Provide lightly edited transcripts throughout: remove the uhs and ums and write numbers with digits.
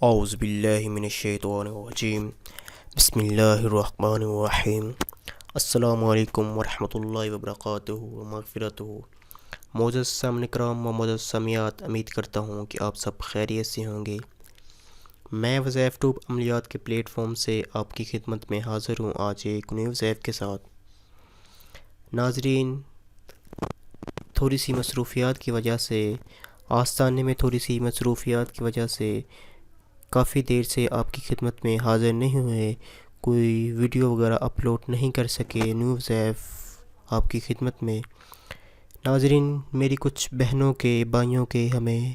اعوذ باللہ من الشیطان الرجیم بسم اللہ الرحمن الرحیم السلام علیکم ورحمۃ اللہ وبرکاتہ ومغفرتہ۔ معزز سامعین کرام و معزز سامعات، امید کرتا ہوں کہ آپ سب خیریت سے ہوں گے۔ میں وظائف ٹیوب عملیات کے پلیٹ فارم سے آپ کی خدمت میں حاضر ہوں آج ایک نئی وظائف کے ساتھ۔ ناظرین، تھوڑی سی مصروفیات کی وجہ سے آستانے میں کافی دیر سے آپ کی خدمت میں حاضر نہیں ہوئے، کوئی ویڈیو وغیرہ اپلوڈ نہیں کر سکے نیو وظائف آپ کی خدمت میں۔ ناظرین، میری کچھ بہنوں کے بھائیوں کے ہمیں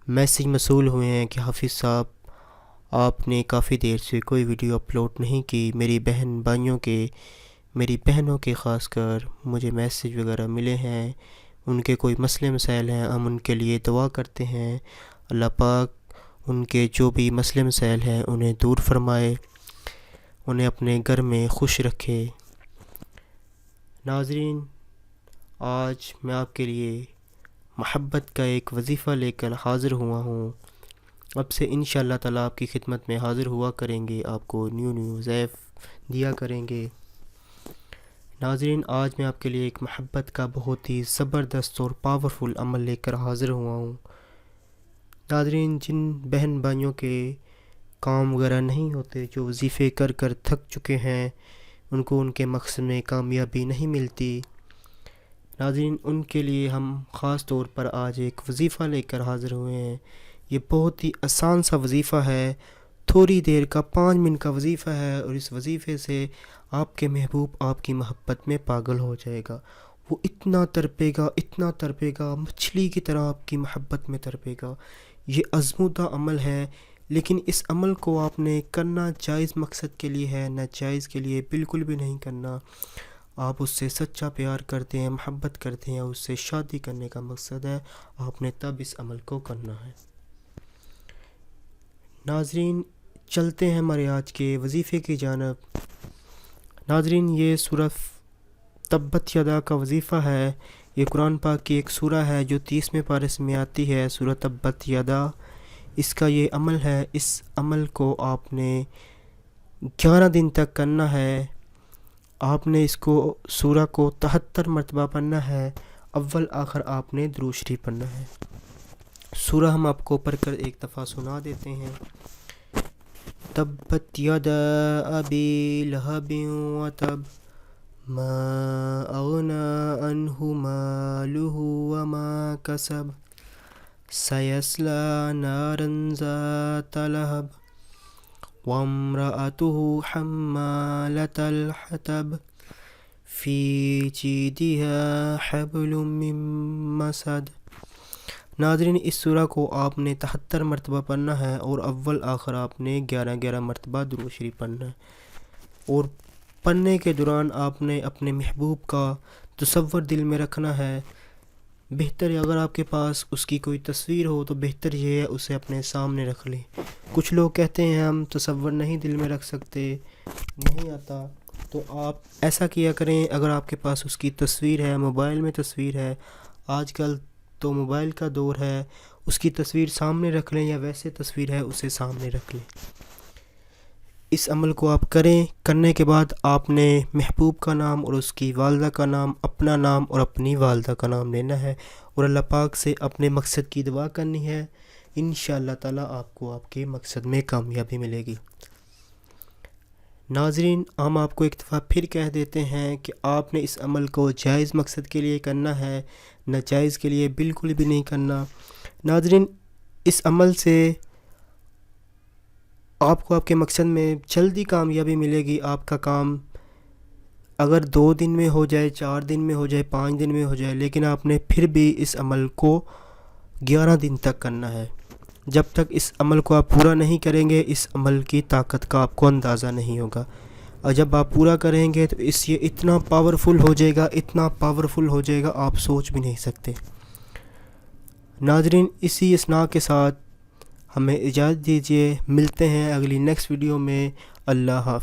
میسیج موصول ہوئے ہیں کہ حافظ صاحب آپ نے کافی دیر سے کوئی ویڈیو اپلوڈ نہیں کی۔ میری بہنوں کے خاص کر مجھے میسیج وغیرہ ملے ہیں، ان کے کوئی مسئلے مسائل ہیں، ہم ان کے لیے دعا کرتے ہیں۔ اللہ پاک ان کے جو بھی مسئلے مسائل ہیں انہیں دور فرمائے، انہیں اپنے گھر میں خوش رکھے۔ ناظرین، آج میں آپ کے لیے محبت کا ایک وظیفہ لے کر حاضر ہوا ہوں۔ اب سے انشاءاللہ تعالیٰ آپ کی خدمت میں حاضر ہوا کریں گے، آپ کو نیو وظائف دیا کریں گے۔ ناظرین، آج میں آپ کے لیے ایک محبت کا بہت ہی زبردست اور پاورفل عمل لے کر حاضر ہوا ہوں۔ ناظرین، جن بہن بھائیوں کے کام وغیرہ نہیں ہوتے، جو وظیفے کر کر تھک چکے ہیں، ان کو ان کے مقصد میں کامیابی نہیں ملتی، ناظرین ان کے لیے ہم خاص طور پر آج ایک وظیفہ لے کر حاضر ہوئے ہیں۔ یہ بہت ہی آسان سا وظیفہ ہے، تھوڑی دیر کا 5 منٹ کا وظیفہ ہے، اور اس وظیفے سے آپ کے محبوب آپ کی محبت میں پاگل ہو جائے گا۔ وہ اتنا تڑپے گا مچھلی کی طرح آپ کی محبت میں تڑپے گا۔ یہ آزمودہ عمل ہے، لیکن اس عمل کو آپ نے کرنا جائز مقصد کے لیے ہے، ناجائز کے لیے بالکل بھی نہیں کرنا۔ آپ اس سے سچا پیار کرتے ہیں، محبت کرتے ہیں، اس سے شادی کرنے کا مقصد ہے، آپ نے تب اس عمل کو کرنا ہے۔ ناظرین، چلتے ہیں ہمارے آج کے وظیفے کی جانب۔ ناظرین، یہ سورہ تبت یدا کا وظیفہ ہے۔ یہ قرآن پاک کی ایک سورہ ہے جو 30ویں پارے میں آتی ہے، سورہ تبت یدا۔ اس کا یہ عمل ہے، اس عمل کو آپ نے 11 دن تک کرنا ہے۔ آپ نے اس کو سورہ کو 73 مرتبہ پڑھنا ہے، اول آخر آپ نے درود شریف پڑھنا ہے۔ سورہ ہم آپ کو پڑھ کر ایک دفعہ سنا دیتے ہیں۔ تبت یدا ابی لہب وتب ما اغنی عنہ مالہ وما کسب سیصلی نارا ذات لہب وامرأتہ حمالۃ الحطب فی جیدہا حبل من مسد۔ ناظرین، اس سورہ کو آپ نے 73 مرتبہ پڑھنا ہے، اور اول آخر آپ نے 11 مرتبہ درود شریف پڑھنا ہے، اور پڑھنے کے دوران آپ نے اپنے محبوب کا تصور دل میں رکھنا ہے۔ بہتر ہے اگر آپ کے پاس اس کی کوئی تصویر ہو تو بہتر یہ ہے اسے اپنے سامنے رکھ لیں۔ کچھ لوگ کہتے ہیں ہم تصور نہیں دل میں رکھ سکتے، نہیں آتا، تو آپ ایسا کیا کریں، اگر آپ کے پاس اس کی تصویر ہے، موبائل میں تصویر ہے، آج کل تو موبائل کا دور ہے، اس کی تصویر سامنے رکھ لیں، یا ویسے تصویر ہے اسے سامنے رکھ لیں۔ اس عمل کو آپ کریں، کرنے کے بعد آپ نے محبوب کا نام اور اس کی والدہ کا نام، اپنا نام اور اپنی والدہ کا نام لینا ہے، اور اللہ پاک سے اپنے مقصد کی دعا کرنی ہے۔ انشاءاللہ تعالیٰ آپ کو آپ کے مقصد میں کامیابی ملے گی۔ ناظرین، ہم آپ کو ایک دفعہ پھر کہہ دیتے ہیں کہ آپ نے اس عمل کو جائز مقصد کے لیے کرنا ہے، ناجائز کے لیے بالکل بھی نہیں کرنا۔ ناظرین، اس عمل سے آپ کو آپ کے مقصد میں جلدی کامیابی ملے گی۔ آپ کا کام اگر 2 دن میں ہو جائے، 4 دن میں ہو جائے، 5 دن میں ہو جائے، لیکن آپ نے پھر بھی اس عمل کو 11 دن تک کرنا ہے۔ جب تک اس عمل کو آپ پورا نہیں کریں گے، اس عمل کی طاقت کا آپ کو اندازہ نہیں ہوگا، اور جب آپ پورا کریں گے تو یہ اتنا پاورفل ہو جائے گا آپ سوچ بھی نہیں سکتے۔ ناظرین، اسی اسنا کے ساتھ ہمیں اجازت دیجیے، ملتے ہیں اگلی نیکسٹ ویڈیو میں۔ اللہ حافظ۔